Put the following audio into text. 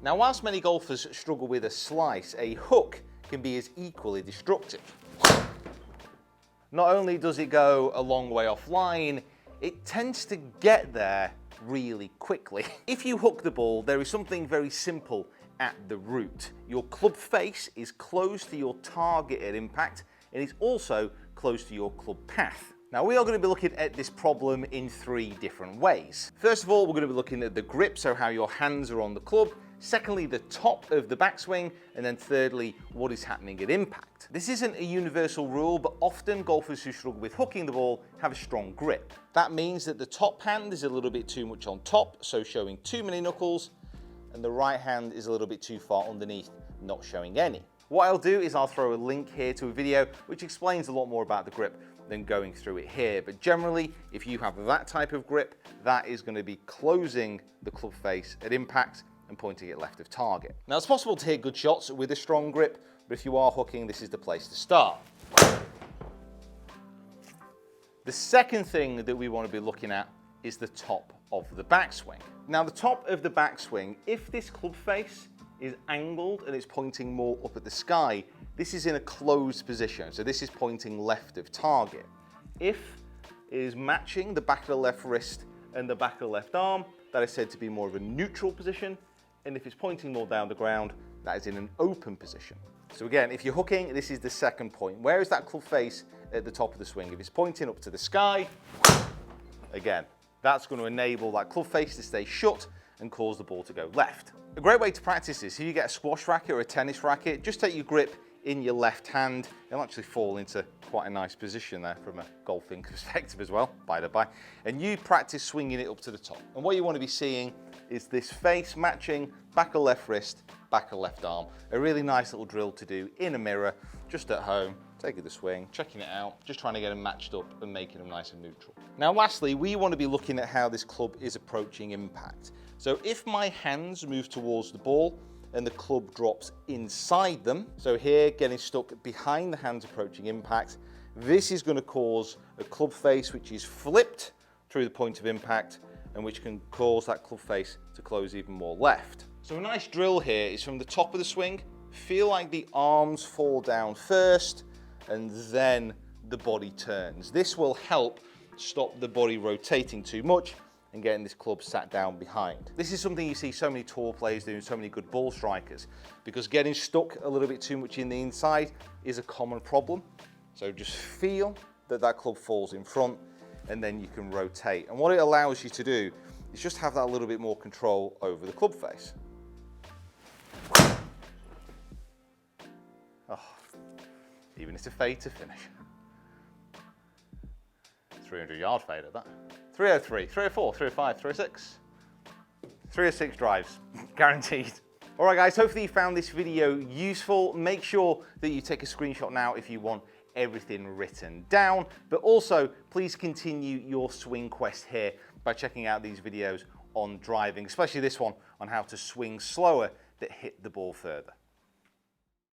Now, whilst many golfers struggle with a slice, a hook can be as equally destructive. Not only does it go a long way offline, it tends to get there really quickly. If you hook the ball, there is something very simple at the root. Your club face is close to your target at impact, and it's also close to your club path. Now, we are going to be looking at this problem in 3 different ways. First of all, we're going to be looking at the grip, so how your hands are on the club. Secondly, the top of the backswing, and then thirdly, what is happening at impact. This isn't a universal rule, but often golfers who struggle with hooking the ball have a strong grip. That means that the top hand is a little bit too much on top, so showing too many knuckles, and the right hand is a little bit too far underneath, not showing any. What I'll do is I'll throw a link here to a video which explains a lot more about the grip than going through it here. But generally, if you have that type of grip, that is going to be closing the club face at impact and pointing it left of target. Now, it's possible to hit good shots with a strong grip, but if you are hooking, this is the place to start. The second thing that we want to be looking at is the top of the backswing. Now, the top of the backswing, if this club face is angled and it's pointing more up at the sky, this is in a closed position, so this is pointing left of target. If it is matching the back of the left wrist and the back of the left arm, that is said to be more of a neutral position, and if it's pointing more down the ground, that is in an open position. So again, if you're hooking, this is the second point. Where is that club face at the top of the swing? If it's pointing up to the sky, again, that's going to enable that club face to stay shut and cause the ball to go left. A great way to practice this, if you get a squash racket or a tennis racket, just take your grip in your left hand. It'll actually fall into quite a nice position there from a golfing perspective as well, by the by. And you practice swinging it up to the top. And what you want to be seeing is this face matching back of left wrist, back of left arm. A really nice little drill to do in a mirror, just at home, taking the swing, checking it out, just trying to get them matched up and making them nice and neutral. Now, lastly, we want to be looking at how this club is approaching impact. So if my hands move towards the ball and the club drops inside them, so here getting stuck behind the hands approaching impact, this is going to cause a club face which is flipped through the point of impact and which can cause that club face to close even more left. So a nice drill here is from the top of the swing, feel like the arms fall down first and then the body turns. This will help stop the body rotating too much and getting this club sat down behind. This is something you see so many tour players doing, so many good ball strikers, because getting stuck a little bit too much in the inside is a common problem. So just feel that that club falls in front and then you can rotate. And what it allows you to do is just have that little bit more control over the club face. Oh, even it's a fade to finish. 300-yard fade at that. 303, 304, 305, 306. 306 drives, guaranteed. All right, guys, hopefully you found this video useful. Make sure that you take a screenshot now if you want everything written down, but also please continue your swing quest here by checking out these videos on driving, especially this one on how to swing slower that hit the ball further.